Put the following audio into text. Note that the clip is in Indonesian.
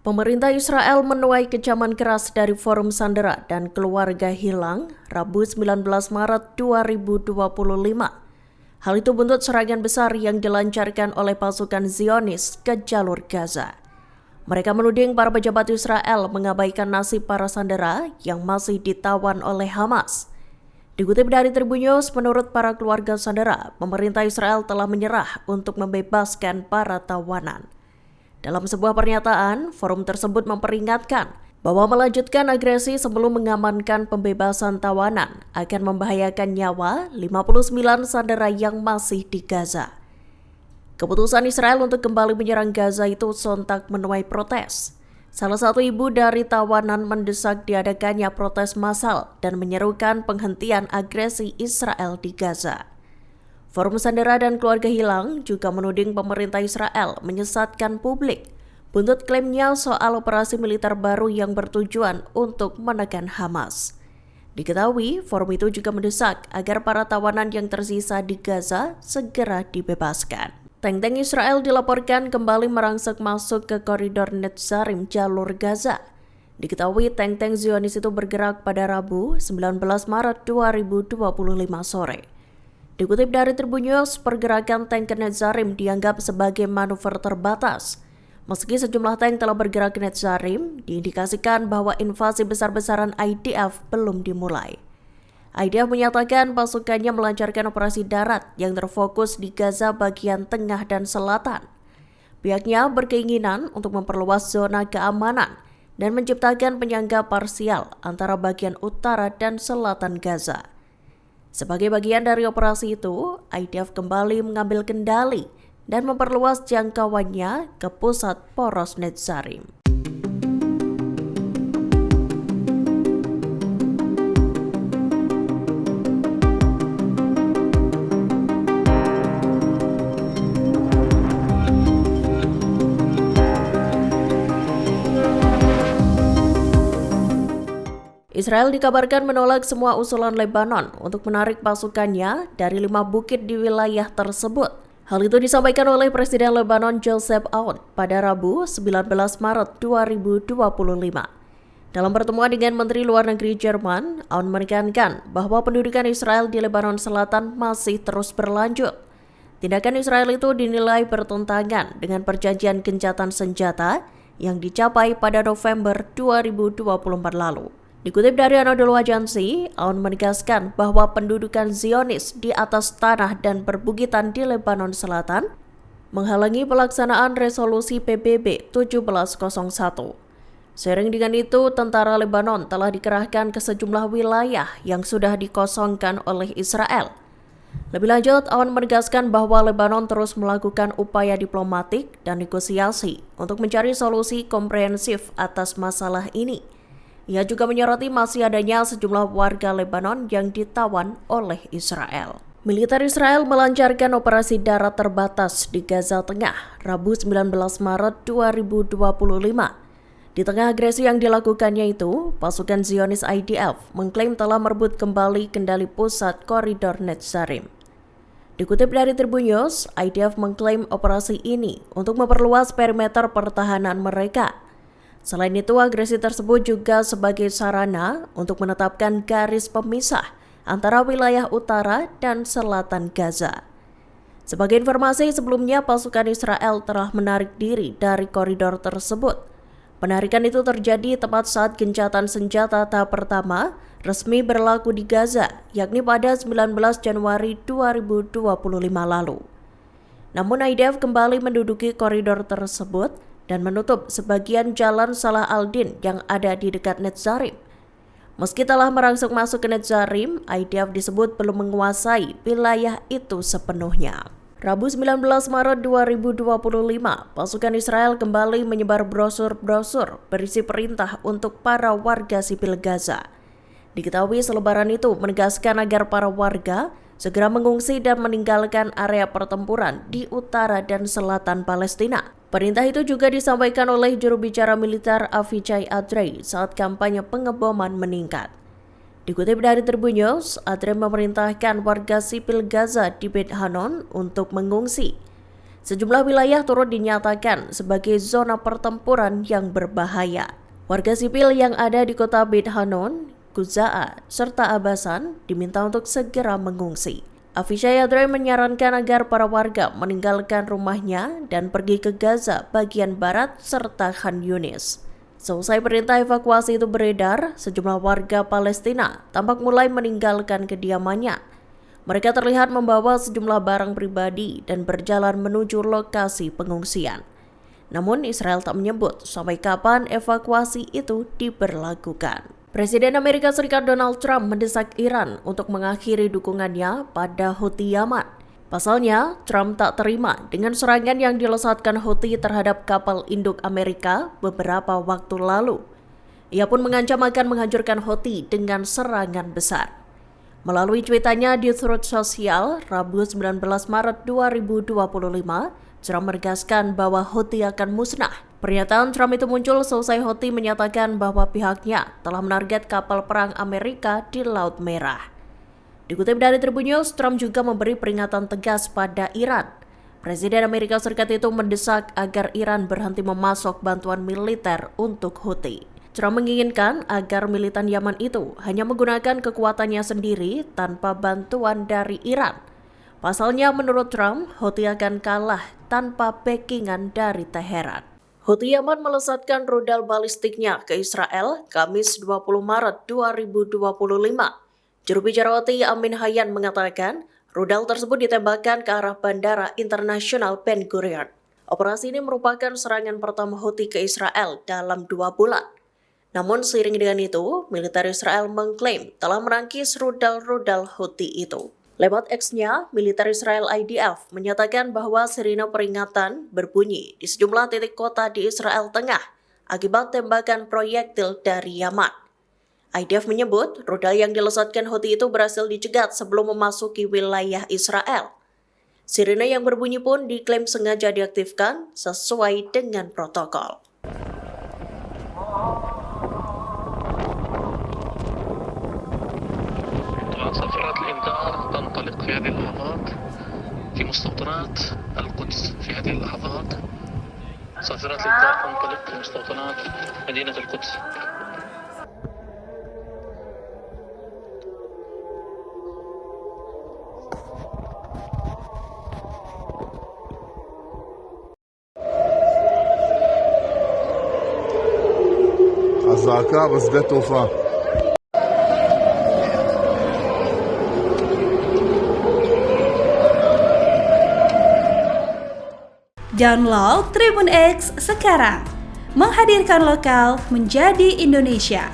Pemerintah Israel menuai kecaman keras dari Forum Sandera dan Keluarga Hilang Rabu 19 Maret 2025. Hal itu buntut serangan besar yang dilancarkan oleh pasukan Zionis ke jalur Gaza. Mereka menuding para pejabat Israel mengabaikan nasib para sandera yang masih ditawan oleh Hamas. Dikutip dari Tribun News, menurut para keluarga sandera, pemerintah Israel telah menyerah untuk membebaskan para tawanan. Dalam sebuah pernyataan, forum tersebut memperingatkan bahwa melanjutkan agresi sebelum mengamankan pembebasan tawanan akan membahayakan nyawa 59 sandera yang masih di Gaza. Keputusan Israel untuk kembali menyerang Gaza itu sontak menuai protes. Salah satu ibu dari tawanan mendesak diadakannya protes massal dan menyerukan penghentian agresi Israel di Gaza. Forum Sandera dan Keluarga Hilang juga menuding pemerintah Israel menyesatkan publik buntut klaimnya soal operasi militer baru yang bertujuan untuk menekan Hamas. Diketahui, forum itu juga mendesak agar para tawanan yang tersisa di Gaza segera dibebaskan. Tank-tank Israel dilaporkan kembali merangsek masuk ke koridor Netzarim jalur Gaza. Diketahui tank-tank Zionis itu bergerak pada Rabu 19 Maret 2025 sore. Dikutip dari Tribun News, pergerakan tank ke Netzarim dianggap sebagai manuver terbatas. Meski sejumlah tank telah bergerak ke Netzarim, diindikasikan bahwa invasi besar-besaran IDF belum dimulai. IDF menyatakan pasukannya melancarkan operasi darat yang terfokus di Gaza bagian tengah dan selatan. Pihaknya berkeinginan untuk memperluas zona keamanan dan menciptakan penyangga parsial antara bagian utara dan selatan Gaza. Sebagai bagian dari operasi itu, IDF kembali mengambil kendali dan memperluas jangkauannya ke pusat poros Netzarim. Israel dikabarkan menolak semua usulan Lebanon untuk menarik pasukannya dari 5 bukit di wilayah tersebut. Hal itu disampaikan oleh Presiden Lebanon Joseph Aoun pada Rabu 19 Maret 2025. Dalam pertemuan dengan Menteri Luar Negeri Jerman, Aoun menekankan bahwa pendudukan Israel di Lebanon Selatan masih terus berlanjut. Tindakan Israel itu dinilai bertentangan dengan perjanjian gencatan senjata yang dicapai pada November 2024 lalu. Dikutip dari Anadolu Agency, Aoun menegaskan bahwa pendudukan Zionis di atas tanah dan perbukitan di Lebanon Selatan menghalangi pelaksanaan resolusi PBB 1701. Seiring dengan itu, tentara Lebanon telah dikerahkan ke sejumlah wilayah yang sudah dikosongkan oleh Israel. Lebih lanjut, Aoun menegaskan bahwa Lebanon terus melakukan upaya diplomatik dan negosiasi untuk mencari solusi komprehensif atas masalah ini. Ia juga menyoroti masih adanya sejumlah warga Lebanon yang ditawan oleh Israel. Militer Israel melancarkan operasi darat terbatas di Gaza Tengah, Rabu 19 Maret 2025. Di tengah agresi yang dilakukannya itu, pasukan Zionis IDF mengklaim telah merebut kembali kendali pusat koridor Netzarim. Dikutip dari Tribun News, IDF mengklaim operasi ini untuk memperluas perimeter pertahanan mereka. Selain itu, agresi tersebut juga sebagai sarana untuk menetapkan garis pemisah antara wilayah utara dan selatan Gaza. Sebagai informasi, sebelumnya pasukan Israel telah menarik diri dari koridor tersebut. Penarikan itu terjadi tepat saat gencatan senjata tahap pertama resmi berlaku di Gaza, yakni pada 19 Januari 2025 lalu. Namun IDF kembali menduduki koridor tersebut dan menutup sebagian jalan Salah al-Din yang ada di dekat Netzarim. Meski telah merangsek masuk ke Netzarim, IDF disebut belum menguasai wilayah itu sepenuhnya. Rabu 19 Maret 2025, pasukan Israel kembali menyebar brosur-brosur berisi perintah untuk para warga sipil Gaza. Diketahui selebaran itu menegaskan agar para warga segera mengungsi dan meninggalkan area pertempuran di utara dan selatan Palestina. Perintah itu juga disampaikan oleh juru bicara militer Avichai Adrei saat kampanye pengeboman meningkat. Dikutip dari Tribun News, Adrei memerintahkan warga sipil Gaza di Beit Hanon untuk mengungsi. Sejumlah wilayah turut dinyatakan sebagai zona pertempuran yang berbahaya. Warga sipil yang ada di kota Beit Hanun, Guza'a, serta Abasan diminta untuk segera mengungsi. Avisha Yadre menyarankan agar para warga meninggalkan rumahnya dan pergi ke Gaza bagian barat serta Khan Yunis. Seusai perintah evakuasi itu beredar, sejumlah warga Palestina tampak mulai meninggalkan kediamannya. Mereka terlihat membawa sejumlah barang pribadi dan berjalan menuju lokasi pengungsian. Namun Israel tak menyebut sampai kapan evakuasi itu diberlakukan. Presiden Amerika Serikat Donald Trump mendesak Iran untuk mengakhiri dukungannya pada Houthi Yaman. Pasalnya, Trump tak terima dengan serangan yang dilesatkan Houthi terhadap kapal induk Amerika beberapa waktu lalu. Ia pun mengancam akan menghancurkan Houthi dengan serangan besar. Melalui cuitannya di Truth Social, Rabu 19 Maret 2025, Trump menegaskan bahwa Houthi akan musnah. Pernyataan Trump itu muncul seusai Houthi menyatakan bahwa pihaknya telah menarget kapal perang Amerika di Laut Merah. Dikutip dari Tribun News, Trump juga memberi peringatan tegas pada Iran. Presiden Amerika Serikat itu mendesak agar Iran berhenti memasok bantuan militer untuk Houthi. Trump menginginkan agar militan Yaman itu hanya menggunakan kekuatannya sendiri tanpa bantuan dari Iran. Pasalnya menurut Trump, Houthi akan kalah tanpa backingan dari Teheran. Houthi Yaman melesatkan rudal balistiknya ke Israel Kamis 20 Maret 2025. Juru bicara Houthi Amin Hayyan mengatakan, rudal tersebut ditembakkan ke arah Bandara Internasional Ben Gurion. Operasi ini merupakan serangan pertama Houthi ke Israel dalam 2 bulan. Namun seiring dengan itu, militer Israel mengklaim telah menangkis rudal-rudal Houthi itu. Lewat X-nya, militer Israel IDF menyatakan bahwa sirine peringatan berbunyi di sejumlah titik kota di Israel Tengah akibat tembakan proyektil dari Yaman. IDF menyebut rudal yang dilesatkan Houthi itu berhasil dicegat sebelum memasuki wilayah Israel. Sirine yang berbunyi pun diklaim sengaja diaktifkan sesuai dengan protokol. صافرات الإنذار تنطلق في هذه اللحظات في مستوطنات القدس في هذه اللحظات. صافرات الإنذار تنطلق في مستوطنات مدينة القدس. الزعكاء بس ده طوفان. Download Tribun X sekarang, menghadirkan lokal menjadi Indonesia.